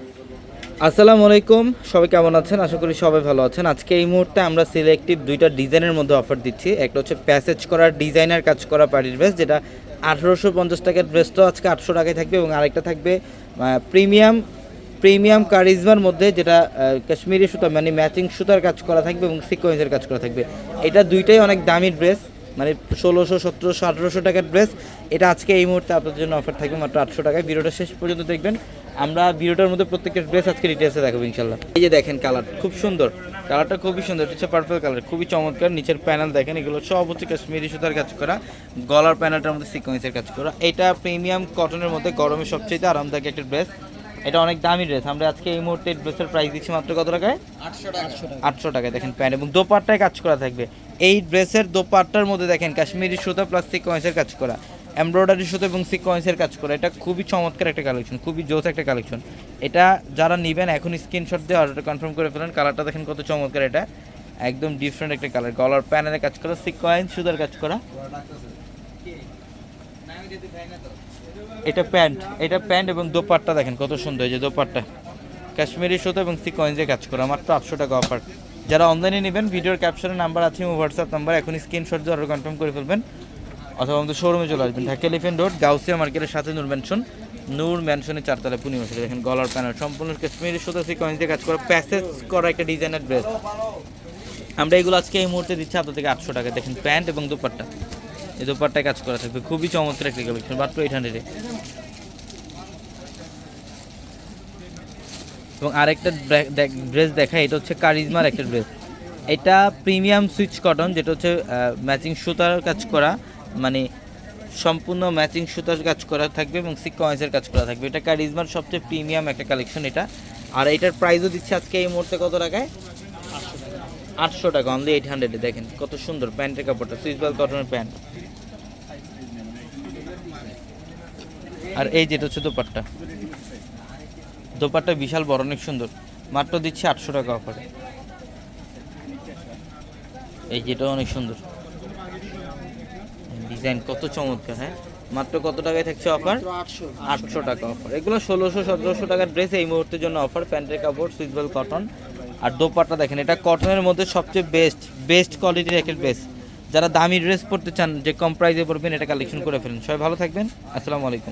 আসসালামু আলাইকুম, সবাই কেমন আছেন? আশা করি সবাই ভালো আছেন। আজকে এই মুহূর্তে আমরা সিলেক্টিভ দুইটা ডিজাইনের মধ্যে অফার দিচ্ছি। একটা হচ্ছে প্যাসেজ করা ডিজাইনার কাজ করা পার্টির ড্রেস, যেটা 1850 টাকার ড্রেসটাও আজকে 800 টাকায় থাকবে, এবং আরেকটা থাকবে প্রিমিয়াম প্রিমিয়াম কারিজমার মধ্যে, যেটা কাশ্মীরি সুতা মানে ম্যাচিং সুতার কাজ করা থাকবে এবং সিকোয়েন্সের কাজ করা থাকবে। এটা দুইটাই অনেক দামি ড্রেস, মানে 1600, 1700, 1800 টাকার ড্রেস। এটা আজকে এই মুহূর্তে আপনাদের জন্য অফার থাকবে মাত্র 800 টাকায়। ভিডিওটা শেষ পর্যন্ত দেখবেন। আমরা ভিডিওটার মধ্যে প্রত্যেকটা ড্রেস আজকে ডিটেলসে দেখাবো ইনশাল্লাহ। এই যে দেখেন, কালার খুব সুন্দর, কালারটা খুবই সুন্দর, হচ্ছে পার্পল কালার, খুবই চমৎকার। নিচের প্যানেল দেখেন, এগুলো সব হচ্ছে কাশ্মীরি সুতার কাজ করা, গলার প্যানেলটার মধ্যে সিকোয়েন্সের কাজ করা। এটা প্রিমিয়াম কটনের মধ্যে গরমে সবচেয়ে আরামদায়ক একটা ড্রেস। এটা অনেক দামি ড্রেস। আমরা আজকে এই মুহূর্তে ড্রেসের প্রাইস দিচ্ছি মাত্র কত টাকায়? 800 টাকায়। দেখেন প্যান্ট এবং দোপাট্টায় কাজ করা থাকবে। এই ড্রেসের দোপাট্টার মধ্যে দেখেন কাশ্মীরি সুতা প্লাস সিকোয়েন্সের কাজ করা, এমব্রয়ডারি সুতো এবং সিকোয়েন্সের কাজ করা। এটা খুবই চমৎকার একটা কালেকশন, খুবই জোস একটা কালেকশন। এটা যারা নেবেন এখন স্ক্রিনশট দিয়ে অর্ডারটা কনফার্ম করে ফেলেন। কালারটা দেখেন কত চমৎকার, এটা একদম ডিফারেন্ট একটা কালার। গলার প্যানেলে কাজ করা, সিকোয়েন্স সুতার কাজ করা। এটা প্যান্ট এবং দোপাট্টা দেখেন কত সুন্দর। এই যে দোপাট্টা কাশ্মীরি সুতো এবং সিকোয়েন্সে কাজ করা, মাত্র 800 টাকা অফার। যারা অনলাইনে নেবেন, ভিডিওর ক্যাপশনে নাম্বার আছে, হোয়াটসঅ্যাপ নাম্বার, এখন স্ক্রিনশট দিয়ে অর্ডার কনফার্ম করে ফেলবেন, অথবা আমাদের শোরুমে চলে আসবেন। ঢাকা এলিফ্যান্ট রোড, গাউসিয়া মার্কেটের সাথে নূর ম্যানশনের 4 তলায় পূর্ণিমা। দেখেন গলার প্যানেল সম্পূর্ণ কাশ্মীরি সুতো সিকোয়েন্স দিয়ে কাজ করা, প্যাসেজ করা একটা ডিজাইনার ড্রেস। আমরা এগুলো আজকে এই মুহূর্তে দিচ্ছি আপনার থেকে 800 টাকা। দেখেন প্যান্ট এবং দুপাট্টা, এই দুপাট্টায় কাজ করা থাকবে, খুবই চমৎকার একটা কালেকশন, মাত্র 800-এ। এবং আরেকটা ড্রেস দেখা, এটা হচ্ছে কারিজমার একটা ড্রেস। এটা প্রিমিয়াম সুইচ কটন, যেটা হচ্ছে ম্যাচিং সুতার কাজ করা, মানে সম্পূর্ণ ম্যাচিং সুতার কাজ করা থাকবে এবং সিকোয়েন্সের কাজ করা থাকবে। এটা কারিজমার সবচেয়ে প্রিমিয়াম একটা কালেকশন এটা। আর এটার প্রাইসও দিচ্ছে আজকে এই মুহূর্তে কত টাকায়? 800 টাকা, অনলি 800-এ। দেখেন কত সুন্দর প্যান্টের কাপড়টা, সুইচবাল কটনের প্যান্ট। আর এই যেটা হচ্ছে দোপাট্টা, দোপাট্টা বিশাল বড়, অনেক সুন্দর, মাত্র দিচ্ছে 800 টাকা অফারে। এই যেটা অনেক সুন্দর ডিজাইন, কত চমৎকার। হ্যাঁ, মাত্র কত টাকায় থাকছে অফার? 800 টাকা অফার। এগুলো 1600, 1700 টাকার ড্রেস এই মুহূর্তের জন্য অফার। প্যান্টের কাপড় সুইচবল কটন, আর দোপাট্টা দেখেন, এটা কটনের মধ্যে সবচেয়ে বেস্ট কোয়ালিটির একটা ড্রেস। যারা দামি ড্রেস পরতে চান, যে কম প্রাইসে পড়বেন, এটা কালেকশন করে ফেলেন। সবাই ভালো থাকবেন, আসসালামু আলাইকুম।